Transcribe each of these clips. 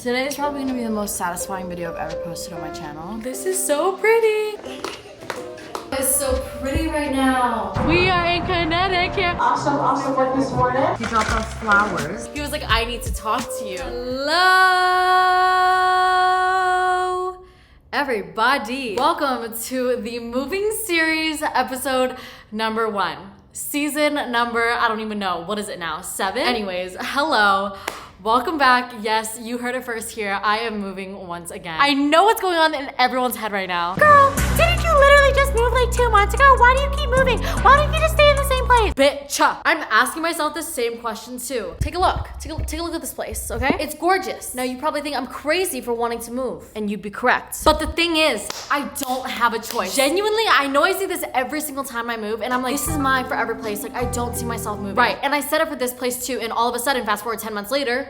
Today is probably gonna be the most satisfying video I've ever posted on my channel. This is so pretty. It's so pretty right now. We are in Connecticut. Awesome work this morning. He dropped off flowers. He was like, I need to talk to you. Hello, everybody. Welcome to the moving series episode number 1. Season number, I don't even know. What is it now? 7? Anyways, hello. Welcome back. Yes, you heard it first here. I am moving once again. I know what's going on in everyone's head right now. Girl, didn't you literally just move like 2 months ago? Why do you keep moving? Why don't you just stay in the same place? Bitch, I'm asking myself the same question too. Take a look. Take a look at this place, okay? It's gorgeous. Now you probably think I'm crazy for wanting to move, and you'd be correct. But the thing is, I don't have a choice. Genuinely, I know I say this every single time I move, and I'm like, this is my forever place. Like, I don't see myself moving. Right, and I set up for this place too, and all of a sudden, fast forward 10 months later,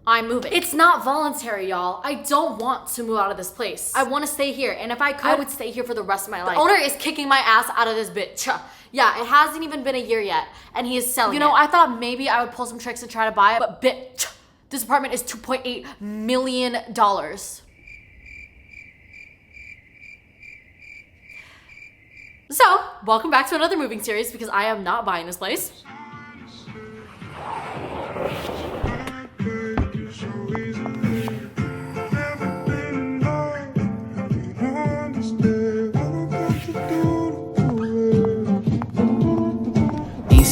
I'm moving. It's not voluntary, y'all. I don't want to move out of this place. I want to stay here, and if I could, I would stay here for the rest of my life. The owner is kicking my ass out of this bitch. Yeah, it hasn't even been a year yet, and he is selling it. You know, I thought maybe I would pull some tricks and try to buy it, but bitch, this apartment is $2.8 million. So, welcome back to another moving series because I am not buying this place.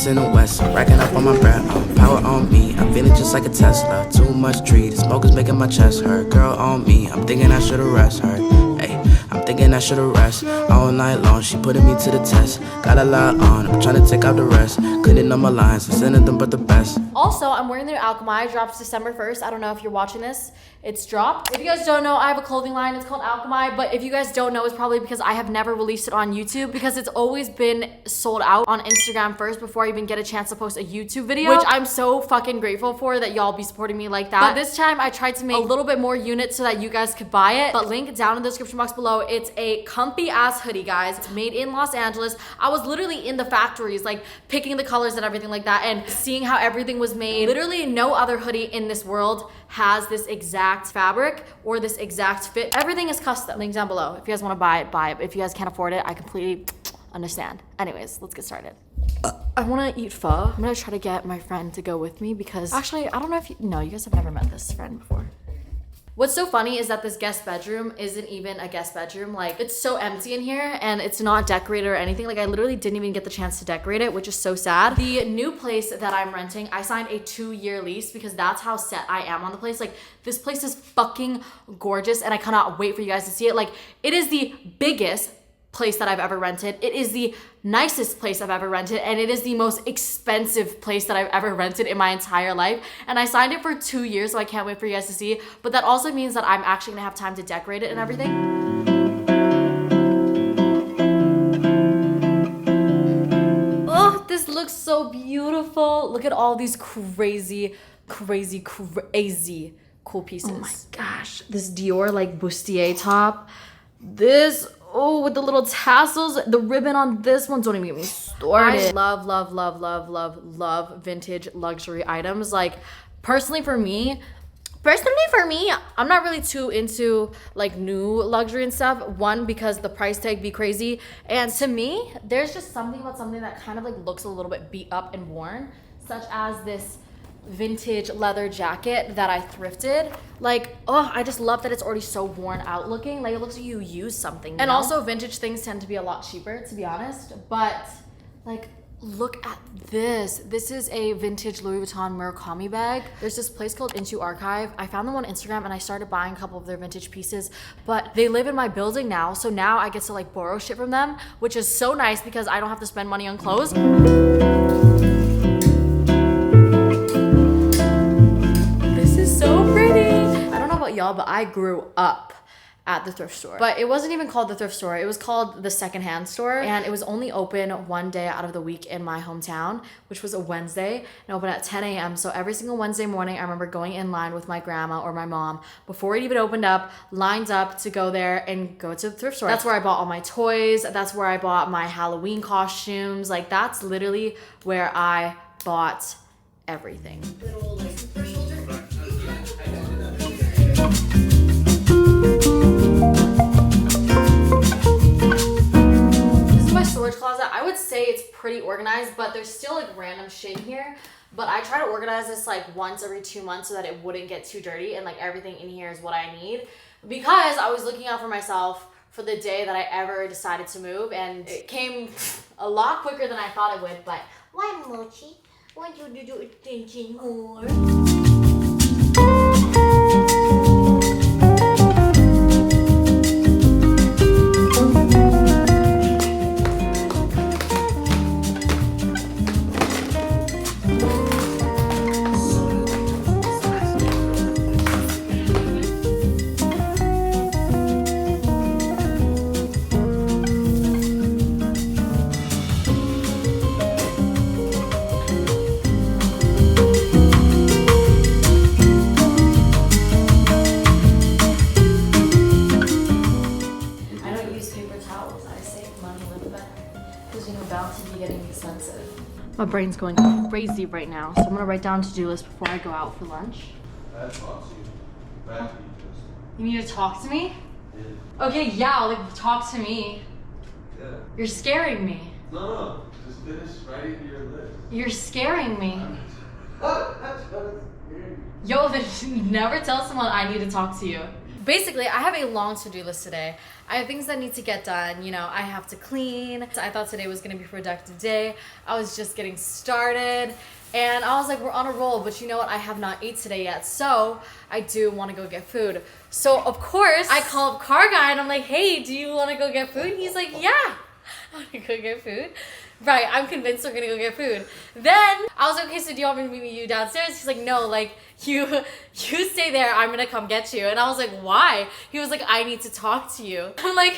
In the west, racking up on my breath, power on me, I'm feeling just like a Tesla, too much tree, the smoke is making my chest hurt, girl on me, I'm thinking I should've rest her, hey, I'm thinking I should've rest, all night long, she putting me to the test, got a lot on, I'm trying to take out the rest, couldn't know my lines, I'm sending them but the best. Also, I'm wearing the new alchemai, drops December 1st, I don't know if you're watching this, it's dropped. If you guys don't know, I have a clothing line, it's called alchemai, but if you guys don't know, it's probably because I have never released it on YouTube because it's always been sold out on Instagram first before I even get a chance to post a YouTube video, which I'm so fucking grateful for that y'all be supporting me like that. But this time I tried to make a little bit more units so that you guys could buy it, but link down in the description box below. It's a comfy ass hoodie, guys. It's made in Los Angeles. I was literally in the factories, like picking the colors and everything like that and seeing how everything was made. Literally no other hoodie in this world has this exact fabric or this exact fit. Everything is custom. Link down below. If you guys want to buy it, buy it. If you guys can't afford it, I completely understand. Anyways, let's get started. I want to eat pho. I'm gonna try to get my friend to go with me because actually, I don't know if you guys have never met this friend before. What's so funny is that this guest bedroom isn't even a guest bedroom. Like, it's so empty in here and it's not decorated or anything. Like, I literally didn't even get the chance to decorate it, which is so sad. The new place that I'm renting, I signed a 2-year lease because that's how set I am on the place. Like, this place is fucking gorgeous and I cannot wait for you guys to see it. Like, it is the biggest place that I've ever rented. It is the nicest place I've ever rented, and it is the most expensive place that I've ever rented in my entire life. And I signed it for 2 years, so I can't wait for you guys to see. But that also means that I'm actually gonna have time to decorate it and everything. Oh, this looks so beautiful. Look at all these crazy cool pieces. Oh my gosh. This Dior like bustier top. This, oh, with the little tassels, the ribbon on this one, don't even get me started. I love vintage luxury items. Like, personally for me, I'm not really too into like new luxury and stuff. One, because the price tag be crazy. And to me, there's just something about something that kind of like looks a little bit beat up and worn, such as this vintage leather jacket that I thrifted. Like, oh, I just love that it's already so worn out looking. Like, it looks like you used something. And also vintage things tend to be a lot cheaper, to be honest. But like, look at this. This is a vintage Louis Vuitton Murakami bag. There's this place called Into Archive. I found them on Instagram and I started buying a couple of their vintage pieces, but they live in my building now. So now I get to like borrow shit from them, which is so nice because I don't have to spend money on clothes. Y'all, but I grew up at the thrift store. But it wasn't even called the thrift store. It was called the secondhand store. And it was only open one day out of the week in my hometown, which was a Wednesday, and opened at 10 a.m. So every single Wednesday morning, I remember going in line with my grandma or my mom before it even opened up, lined up to go there and go to the thrift store. That's where I bought all my toys. That's where I bought my Halloween costumes. Like, that's literally where I bought everything. Little, like, Closet. I would say it's pretty organized, but there's still like random shit in here. But I try to organize this like once every 2 months so that it wouldn't get too dirty and like everything in here is what I need, because I was looking out for myself for the day that I ever decided to move, and it came a lot quicker than I thought it would. But why, Mochi? Why don't you do attention more? My brain's going crazy right now, so I'm gonna write down a to-do list before I go out for lunch. You need to talk to me? Yeah. Okay, yeah, like talk to me. Yeah. You're scaring me. No, just finish writing your list. You're scaring me. That's scary. Yo, then never tell someone I need to talk to you. Basically, I have a long to-do list today. I have things that need to get done. You know, I have to clean. I thought today was gonna be a productive day. I was just getting started. And I was like, we're on a roll, but you know what? I have not ate today yet. So I do wanna go get food. So of course, I call up Car Guy and I'm like, hey, do you wanna go get food? And he's like, yeah, I wanna go get food. Right, I'm convinced we're gonna go get food. Then I was like, okay, so do you want me to meet you downstairs? He's like, no, like you stay there, I'm gonna come get you. And I was like, why? He was like, I need to talk to you. I'm like,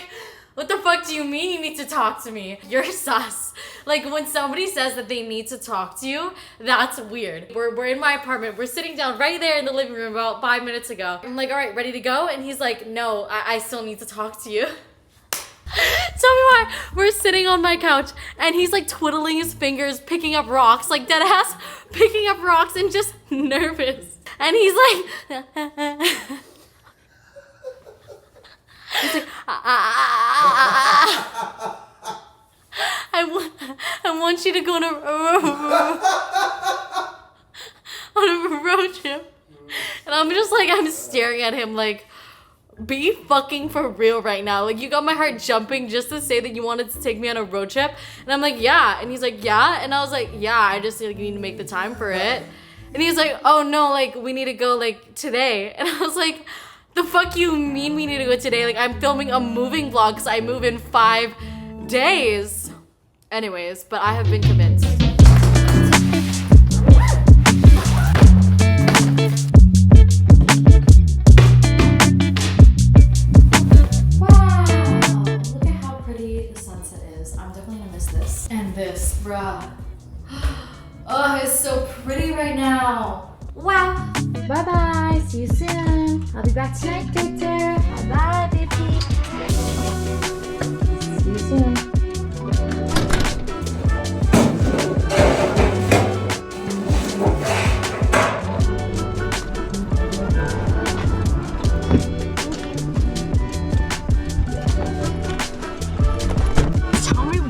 what the fuck do you mean you need to talk to me? You're sus. Like when somebody says that they need to talk to you, that's weird. We're in my apartment. We're sitting down right there in the living room about 5 minutes ago. I'm like, all right, ready to go? And he's like, no, I still need to talk to you. Tell me why. We're sitting on my couch and he's like twiddling his fingers, picking up rocks, like dead ass picking up rocks and just nervous. And he's like, he's like, I want you to go on a road trip. And I'm just like, I'm staring at him like, be fucking for real right now. Like, you got my heart jumping just to say that you wanted to take me on a road trip. And I'm like, yeah. And he's like, yeah. And I was like, yeah, I just like, need to make the time for it. And he's like, oh no, like we need to go like today. And I was like, the fuck you mean we need to go today? Like, I'm filming a moving vlog because I move in 5 days. Anyways, but I have been convinced. This, bruh. Oh, it's so pretty right now. Wow. Bye-bye. See you soon. I'll be back tonight, Victor. Bye-bye, baby. See you soon.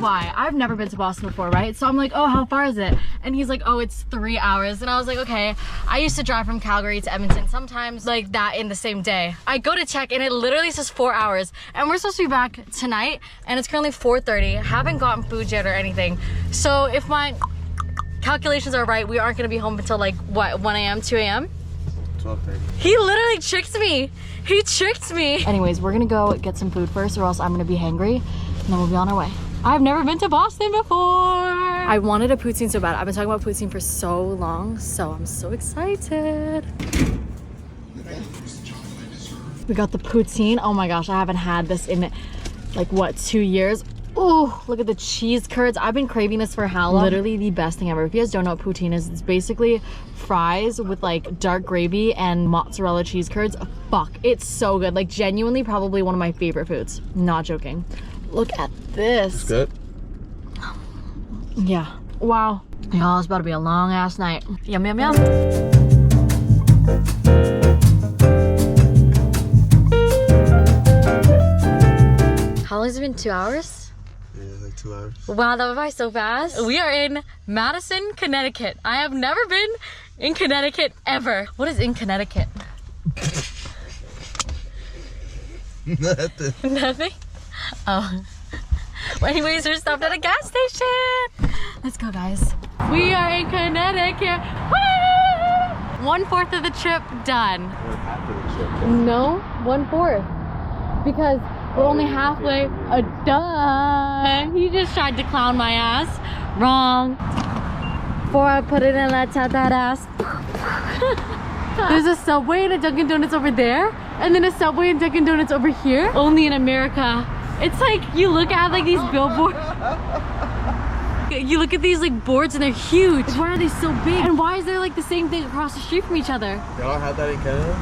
Why? I've never been to Boston before, right? So I'm like, oh, how far is it? And he's like, oh, it's 3 hours. And I was like, okay. I used to drive from Calgary to Edmonton sometimes like that in the same day. I go to check and it literally says 4 hours. And we're supposed to be back tonight and it's currently 4:30. Haven't gotten food yet or anything. So if my calculations are right, we aren't gonna be home until like, what, 1 a.m., 2 a.m.? 12:30. He literally tricked me. He tricked me. Anyways, we're gonna go get some food first or else I'm gonna be hangry and then we'll be on our way. I've never been to Boston before. I wanted a poutine so bad. I've been talking about poutine for so long, so I'm so excited. We got the poutine. Oh my gosh, I haven't had this in like what, 2 years? Oh, look at the cheese curds. I've been craving this for how long? Literally the best thing ever. If you guys don't know what poutine is, it's basically fries with like dark gravy and mozzarella cheese curds. Fuck, it's so good. Like genuinely probably one of my favorite foods. Not joking. Look at this. It's good. Yeah. Wow. Y'all, it's about to be a long ass night. Yum, yum, yum. long has it been? 2 hours? Yeah, like 2 hours. Wow, that went by so fast. We are in Madison, Connecticut. I have never been in Connecticut ever. What is in Connecticut? Nothing. Nothing? Oh. Well, anyways, we're stopped at a gas station. Let's go, guys. We are in Connecticut. Woo! 1/4 of the trip done. Half of the trip. No, 1/4. Because we're only halfway done. He just tried to clown my ass. Wrong. Before I put it in, let's have that ass. There's a Subway and a Dunkin' Donuts over there, and then a Subway and Dunkin' Donuts over here. Only in America. It's like you look at like these billboards. You look at these like boards and they're huge. Why are they so big? And why is there like the same thing across the street from each other? Y'all don't have that in Canada?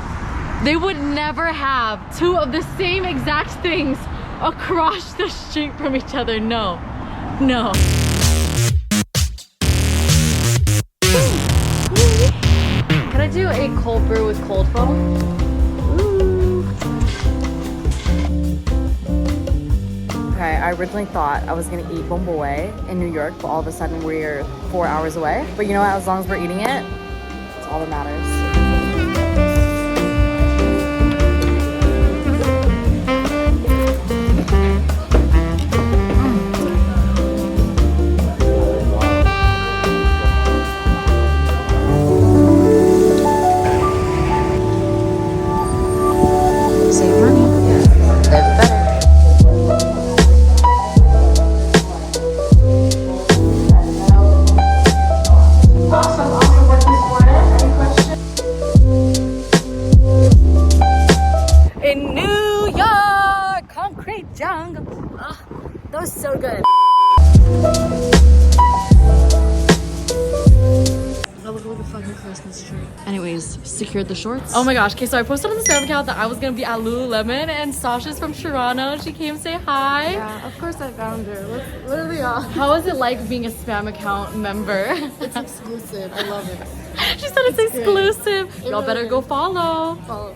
They would never have two of the same exact things across the street from each other. No, no. Can I do a cold brew with cold foam? Ooh. Okay, I originally thought I was gonna eat Bombay in New York, but all of a sudden we're 4 hours away. But you know what, as long as we're eating it, it's all that matters. That was so good. Oh, look at the fucking Christmas tree. Anyways, secured the shorts. Oh my gosh, okay, so I posted on the Instagram account that I was gonna be at Lululemon, and Sasha's from Toronto. She came to say hi. Yeah, of course I found her. Literally all. How is it like being a spam account member? It's exclusive. I love it. She said it's exclusive. Y'all better go follow. Follow.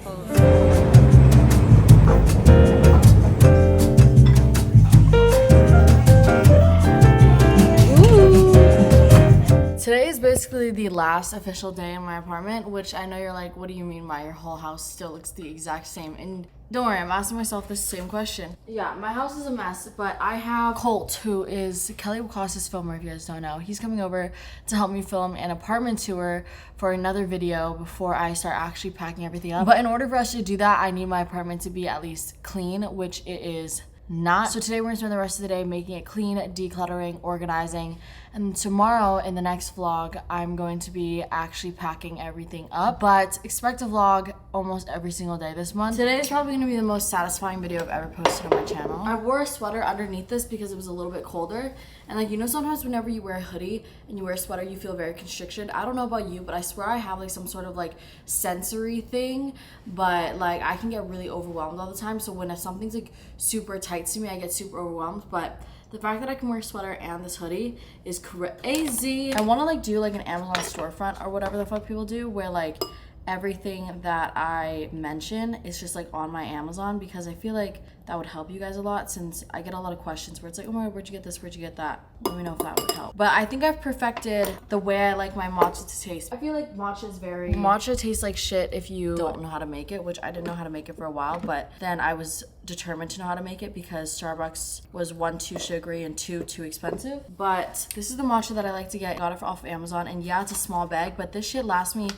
Today is basically the last official day in my apartment, which I know you're like, what do you mean by your whole house still looks the exact same? And don't worry, I'm asking myself this same question. Yeah, my house is a mess, but I have Colt, who is Kelly Wacasa's filmer, if you guys don't know. He's coming over to help me film an apartment tour for another video before I start actually packing everything up. But in order for us to do that, I need my apartment to be at least clean, which it is not. So today we're gonna spend the rest of the day making it clean, decluttering, organizing, and tomorrow in the next vlog I'm going to be actually packing everything up. But expect a vlog almost every single day this month. Today is probably gonna be the most satisfying video I've ever posted on my channel. I wore a sweater underneath this because it was a little bit colder, and like, you know, sometimes whenever you wear a hoodie and you wear a sweater you feel very constricted. I don't know about you, but I swear I have like some sort of like sensory thing, but like I can get really overwhelmed all the time. So when if something's like super tight to me, I get super overwhelmed. But the fact that I can wear a sweater and this hoodie is crazy. I want to like do like an Amazon storefront or whatever the fuck people do, where like everything that I mention is just like on my Amazon, because I feel like that would help you guys a lot, since I get a lot of questions where it's like, oh my god, where'd you get this, where'd you get that? Let me know if that would help. But I think I've perfected the way I like my matcha to taste. I feel like matcha tastes like shit if you don't know how to make it, which I didn't know how to make it for a while, but then I was determined to know how to make it because Starbucks was 1, too sugary, and 2, too expensive. But this is the matcha that I like to get. Got it off of Amazon, and yeah, it's a small bag, but this shit lasts me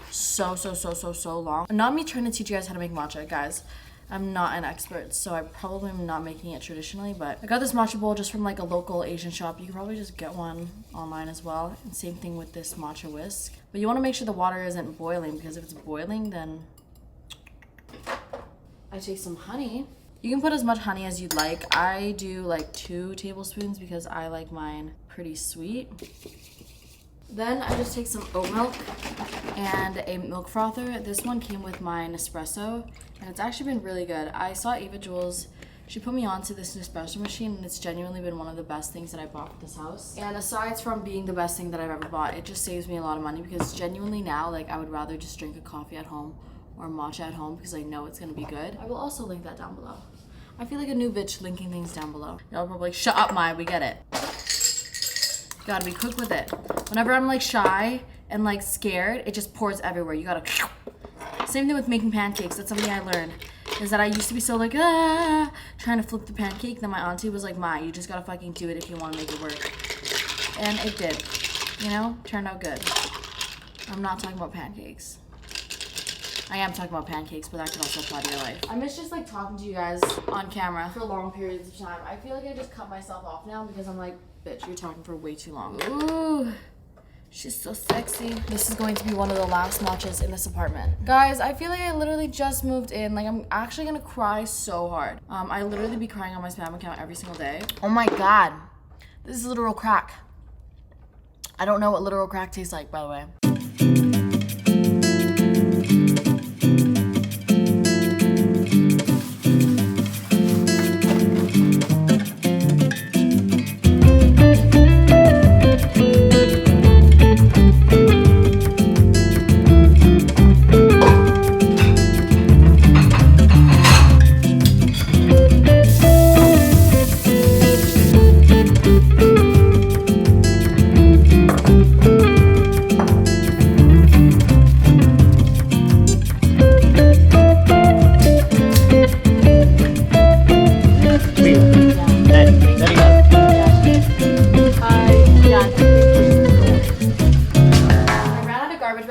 so long. Not me trying to teach you guys how to make matcha, guys. I'm not an expert, so I probably am not making it traditionally, but I got this matcha bowl just from like a local Asian shop. You can probably just get one online as well. And same thing with this matcha whisk. But you want to make sure the water isn't boiling, because if it's boiling, then I take some honey. You can put as much honey as you'd like. I do like 2 tablespoons because I like mine pretty sweet. Then I just take some oat milk and a milk frother. This one came with my Nespresso, and it's actually been really good. I saw Ava Jules, she put me onto this Nespresso machine, and it's genuinely been one of the best things that I bought for this house. And aside from being the best thing that I've ever bought, it just saves me a lot of money, because genuinely now, like, I would rather just drink a coffee at home or matcha at home, because I know it's gonna be good. I will also link that down below. I feel like a new bitch linking things down below. Y'all probably like, shut up, Mai, we get it. Gotta be quick with it. Whenever I'm like shy and like scared, it just pours everywhere. You gotta. Same thing with making pancakes. That's something I learned. Is that I used to be so like, trying to flip the pancake. Then my auntie was like, Mai, you just gotta fucking do it if you wanna make it work. And it did. You know? Turned out good. I'm not talking about pancakes. I am talking about pancakes, but that could also apply to your life. I miss just like talking to you guys on camera for long periods of time. I feel like I just cut myself off now because I'm like, bitch, you're talking for way too long. Ooh, she's so sexy. This is going to be one of the last matchas in this apartment. Guys, I feel like I literally just moved in. Like, I'm actually gonna cry so hard. I literally be crying on my Spam account every single day. Oh my God, this is literal crack. I don't know what literal crack tastes like, by the way.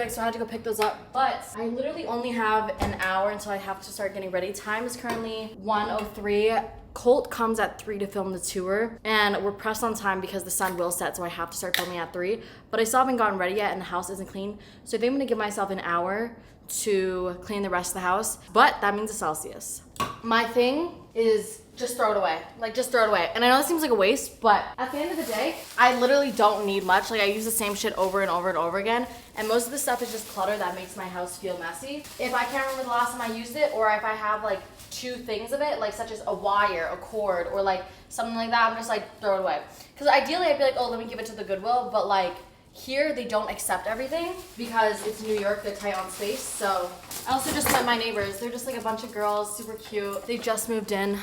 So I had to go pick those up, but I literally only have an hour until I have to start getting ready. Time is currently 1:03. Colt comes at 3 to film the tour, and we're pressed on time because the sun will set, so I have to start filming at 3. But I still haven't gotten ready yet, and the house isn't clean. So I think I'm gonna give myself an hour to clean the rest of the house, but that means a Celsius. My thing is just throw it away. Like, just throw it away. And I know it seems like a waste, but at the end of the day, I literally don't need much. Like, I use the same shit over and over and over again, and most of the stuff is just clutter that makes my house feel messy. If I can't remember the last time I used it, or if I have like 2 things of it, like such as a wire, a cord, or like something like that, I'm just like, throw it away. Because ideally I'd be like, oh, let me give it to the Goodwill, but like, here they don't accept everything because it's New York, they're tight on space. So I also just met my neighbors. They're just like a bunch of girls, super cute. They just moved in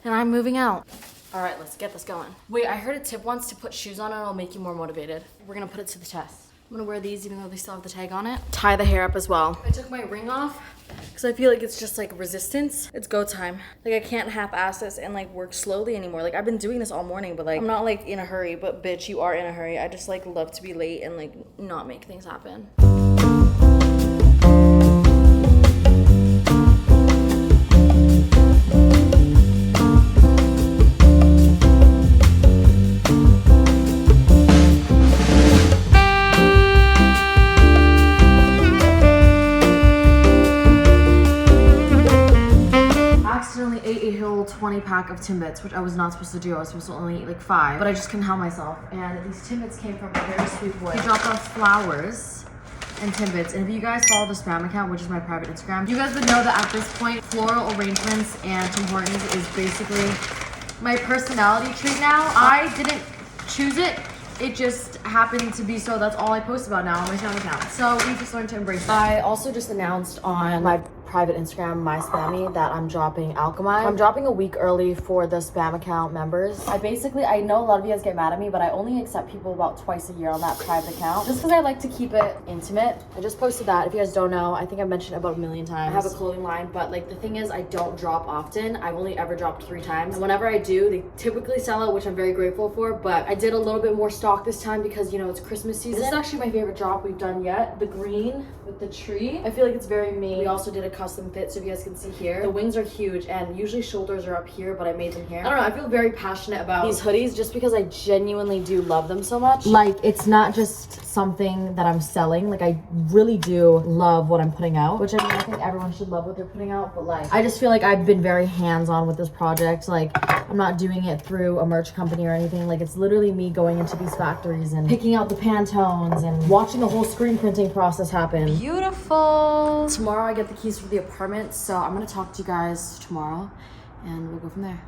and I'm moving out. All right, let's get this going. Wait, I heard a tip once to put shoes on and it'll make you more motivated. We're gonna put it to the test. I'm gonna wear these even though they still have the tag on it. Tie the hair up as well. I took my ring off because I feel like it's just like resistance. It's go time. Like, I can't half-ass this and like work slowly anymore. Like, I've been doing this all morning, but like, I'm not like in a hurry, but bitch, you are in a hurry. I just like love to be late and like not make things happen. Ate a whole 20 pack of Timbits, which I was not supposed to do. I was supposed to only eat like 5, but I just couldn't help myself. And these Timbits came from a very sweet boy. He dropped off flowers and Timbits. And if you guys follow the Spam account, which is my private Instagram, you guys would know that at this point, floral arrangements and Tim Hortons is basically my personality trait now. I didn't choose it. It just happened to be so. That's all I post about now on my Spam account. So we just learned to embrace it. I also just announced on my private Instagram, my Spammy, that I'm dropping alchemai. I'm dropping a week early for the Spam account members. I know a lot of you guys get mad at me, but I only accept people about twice a year on that private account, just because I like to keep it intimate. I just posted that. If you guys don't know, I think I've mentioned it about 1,000,000 times. I have a clothing line, but like the thing is, I don't drop often. I've only ever dropped 3 times. And whenever I do, they typically sell out, which I'm very grateful for, but I did a little bit more stock this time because, you know, it's Christmas season. This is actually my favorite drop we've done yet. The green with the tree. I feel like it's very me. We also did a custom fit, so if you guys can see here, the wings are huge, and usually shoulders are up here, but I made them here. I don't know, I feel very passionate about these hoodies just because I genuinely do love them so much. Like, it's not just something that I'm selling. Like, I really do love what I'm putting out, which I mean, I think everyone should love what they're putting out, but like, I just feel like I've been very hands-on with this project. Like, I'm not doing it through a merch company or anything. Like, it's literally me going into these factories and picking out the Pantones and watching the whole screen printing process happen. Beautiful. Tomorrow I get the keys for the apartment, so I'm gonna talk to you guys tomorrow and we'll go from there.